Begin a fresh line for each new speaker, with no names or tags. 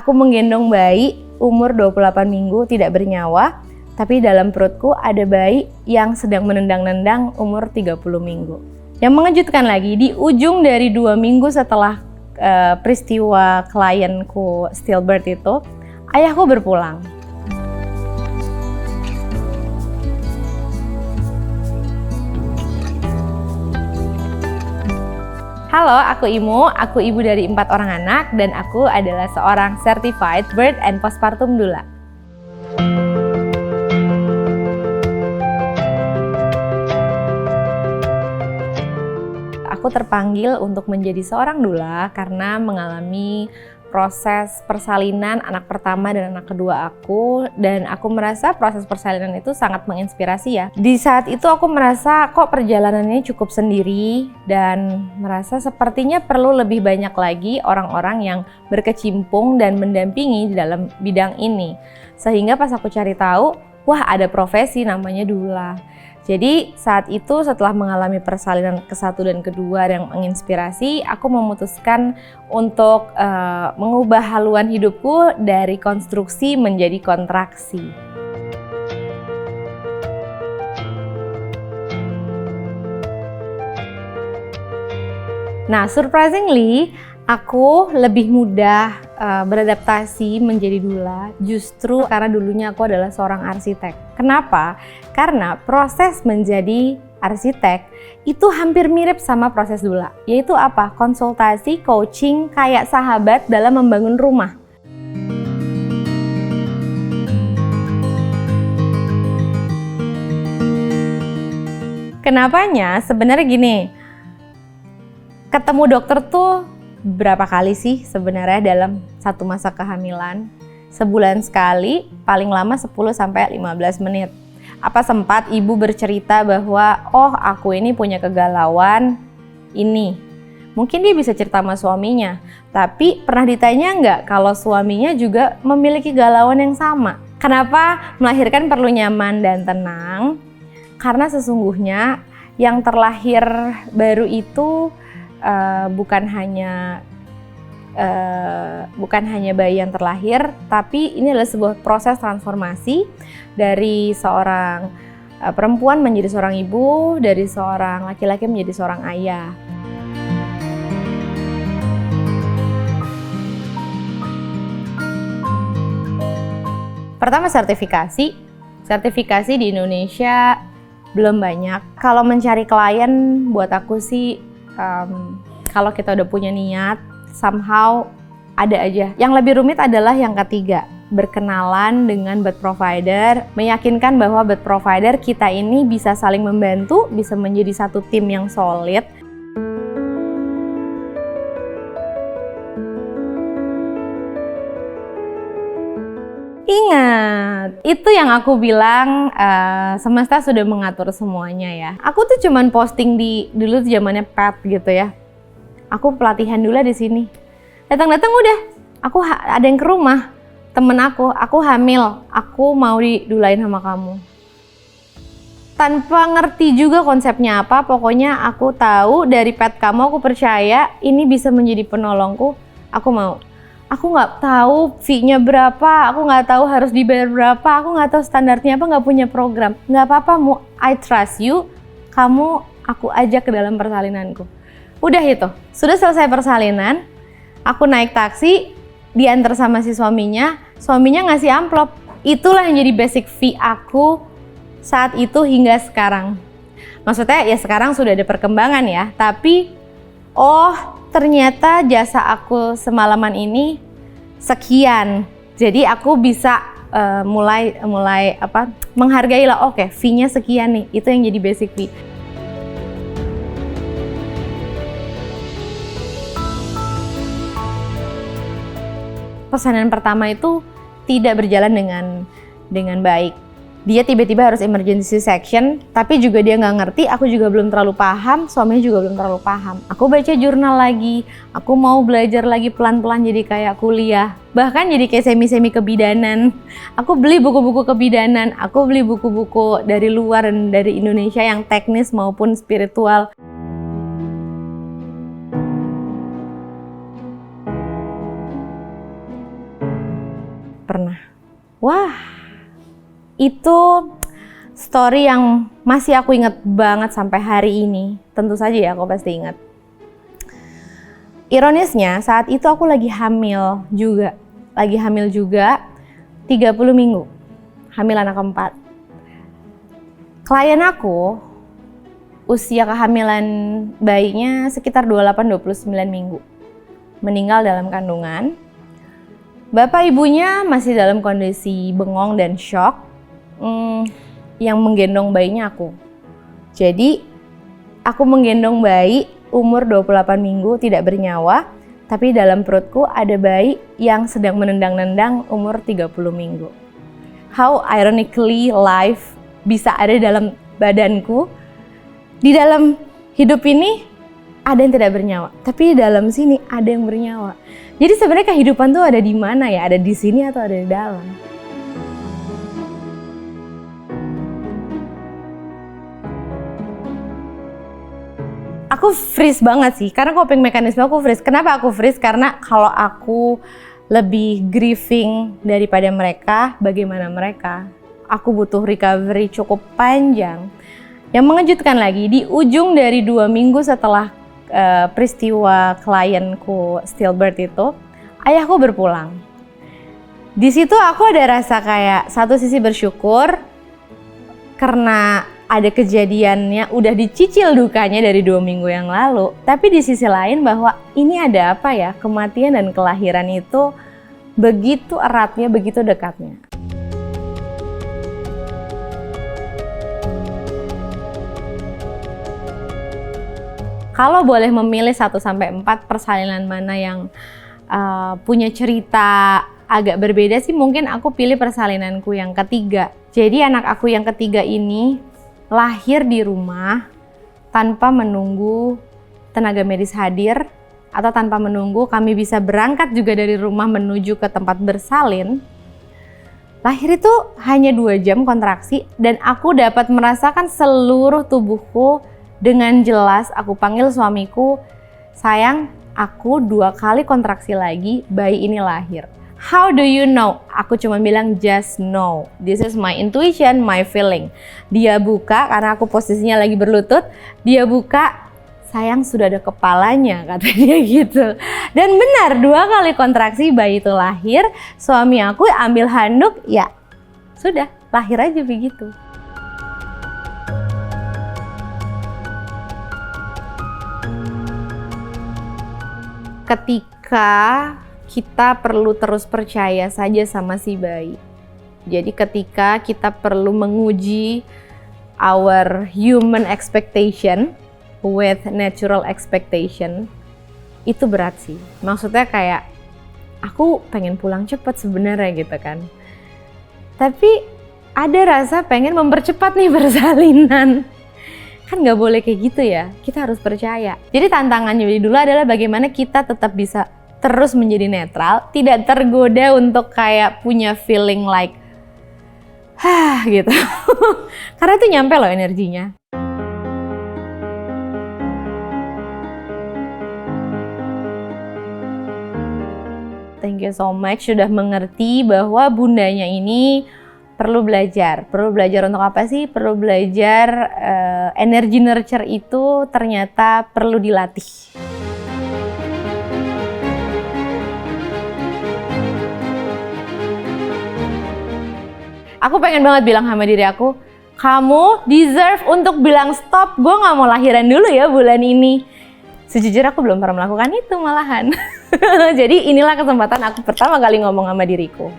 aku menggendong bayi umur 28 minggu tidak bernyawa, tapi dalam perutku ada bayi yang sedang menendang-nendang umur 30 minggu. Yang mengejutkan lagi, di ujung dari 2 minggu setelah peristiwa klienku stillbirth itu, ayahku berpulang. Halo, aku ibu dari 4 orang anak dan aku adalah seorang Certified Birth and Postpartum Doula. Aku terpanggil untuk menjadi seorang doula karena mengalami proses persalinan anak pertama dan anak kedua aku, dan aku merasa proses persalinan itu sangat menginspirasi ya. Di saat itu aku merasa kok perjalanannya cukup sendiri dan merasa sepertinya perlu lebih banyak lagi orang-orang yang berkecimpung dan mendampingi di dalam bidang ini. Sehingga pas aku cari tahu, wah ada profesi namanya doula. Jadi saat itu setelah mengalami persalinan ke-1 dan ke-2 yang menginspirasi, aku memutuskan untuk mengubah haluan hidupku dari konstruksi menjadi kontraksi. Nah, surprisingly, aku lebih mudah beradaptasi menjadi doula justru karena dulunya aku adalah seorang arsitek. Kenapa? Karena proses menjadi arsitek itu hampir mirip sama proses doula. Yaitu apa? Konsultasi, coaching, kayak sahabat dalam membangun rumah. Kenapanya? Sebenarnya gini, ketemu dokter tuh berapa kali sih sebenarnya dalam satu masa kehamilan? Sebulan sekali, paling lama 10-15 menit. Apa sempat ibu bercerita bahwa, oh aku ini punya kegalauan ini. Mungkin dia bisa cerita sama suaminya, tapi pernah ditanya nggak kalau suaminya juga memiliki galauan yang sama? Kenapa melahirkan perlu nyaman dan tenang? Karena sesungguhnya yang terlahir baru itu bukan hanya bayi yang terlahir, tapi ini adalah sebuah proses transformasi dari seorang perempuan menjadi seorang ibu, dari seorang laki-laki menjadi seorang ayah. Pertama, sertifikasi di Indonesia belum banyak. Kalau mencari klien buat aku sih, kalau kita udah punya niat, somehow ada aja. Yang lebih rumit adalah yang ketiga, berkenalan dengan birth provider, meyakinkan bahwa birth provider kita ini bisa saling membantu, bisa menjadi satu tim yang solid. Ingat, itu yang aku bilang, semesta sudah mengatur semuanya ya. Aku tuh cuman posting dulu zamannya pet gitu ya. Aku pelatihan doula di sini. Datang-datang udah, ada yang ke rumah, temen aku hamil, aku mau didulain sama kamu. Tanpa ngerti juga konsepnya apa, pokoknya aku tahu dari pet kamu, aku percaya ini bisa menjadi penolongku, aku mau. Aku nggak tahu fee-nya berapa, aku nggak tahu harus dibayar berapa, aku nggak tahu standarnya apa, nggak punya program. Nggak apa-apa, I trust you, kamu aku ajak ke dalam persalinanku. Udah itu, sudah selesai persalinan, aku naik taksi, diantar sama si suaminya ngasih amplop. Itulah yang jadi basic fee aku saat itu hingga sekarang. Maksudnya ya sekarang sudah ada perkembangan ya, tapi ternyata jasa aku semalaman ini sekian. Jadi aku bisa mulai menghargai lah, oke, fee-nya sekian nih, itu yang jadi basic fee. Pesanan pertama itu tidak berjalan dengan baik. Dia tiba-tiba harus emergency section, tapi juga dia nggak ngerti, aku juga belum terlalu paham, suaminya juga belum terlalu paham. Aku baca jurnal lagi, aku mau belajar lagi pelan-pelan jadi kayak kuliah. Bahkan jadi kayak semi-semi kebidanan. Aku beli buku-buku kebidanan, aku beli buku-buku dari luar dan dari Indonesia yang teknis maupun spiritual. pernah. Wah, itu story yang masih aku ingat banget sampai hari ini. Tentu saja ya, aku pasti ingat. Ironisnya, saat itu aku lagi hamil juga. 30 minggu. Hamil anak keempat. Klien aku, usia kehamilan bayinya sekitar 28-29 minggu. Meninggal dalam kandungan. Bapak ibunya masih dalam kondisi bengong dan shock. Yang menggendong bayinya aku. Jadi, aku menggendong bayi umur 28 minggu tidak bernyawa, tapi dalam perutku ada bayi yang sedang menendang-nendang umur 30 minggu. How ironically life bisa ada dalam badanku. Di dalam hidup ini ada yang tidak bernyawa, tapi di dalam sini ada yang bernyawa. Jadi sebenarnya kehidupan tuh ada di mana ya? Ada di sini atau ada di dalam? Aku freeze banget sih, karena coping mekanisme aku freeze. Kenapa aku freeze? Karena kalau aku lebih grieving daripada mereka, bagaimana mereka? Aku butuh recovery cukup panjang. Yang mengejutkan lagi, di ujung dari 2 minggu setelah peristiwa klienku stillbirth itu, ayahku berpulang. Di situ aku ada rasa kayak satu sisi bersyukur karena ada kejadiannya, udah dicicil dukanya dari 2 minggu yang lalu. Tapi di sisi lain bahwa ini ada apa ya, kematian dan kelahiran itu begitu eratnya, begitu dekatnya. Kalau boleh memilih 1-4 persalinan mana yang punya cerita agak berbeda sih, mungkin aku pilih persalinanku yang ketiga. Jadi anak aku yang ketiga ini lahir di rumah tanpa menunggu tenaga medis hadir atau tanpa menunggu kami bisa berangkat juga dari rumah menuju ke tempat bersalin. Lahir itu hanya 2 jam kontraksi dan aku dapat merasakan seluruh tubuhku dengan jelas. Aku panggil suamiku, sayang, aku 2 kali kontraksi lagi, bayi ini lahir. How do you know? Aku cuma bilang just know. This is my intuition, my feeling. Dia buka, karena aku posisinya lagi berlutut. Dia buka, sayang sudah ada kepalanya, kata dia gitu. Dan benar, 2 kali kontraksi bayi itu lahir. Suami aku ambil handuk, ya sudah, lahir aja begitu. Ketika kita perlu terus percaya saja sama si bayi. Jadi ketika kita perlu menguji our human expectation with natural expectation, itu berat sih. Maksudnya kayak, aku pengen pulang cepat sebenarnya gitu kan. Tapi ada rasa pengen mempercepat nih persalinan. Kan nggak boleh kayak gitu ya, kita harus percaya. Jadi tantangannya dulu adalah bagaimana kita tetap bisa terus menjadi netral, tidak tergoda untuk kayak punya feeling like gitu. Karena itu nyampe loh energinya. Thank you so much sudah mengerti bahwa bundanya ini perlu belajar. Perlu belajar untuk apa sih? Perlu belajar energi nurture itu ternyata perlu dilatih. Aku pengen banget bilang sama diri aku, kamu deserve untuk bilang stop, gue gak mau lahiran dulu ya bulan ini. Sejujurnya aku belum pernah melakukan itu malahan. Jadi inilah kesempatan aku pertama kali ngomong sama diriku.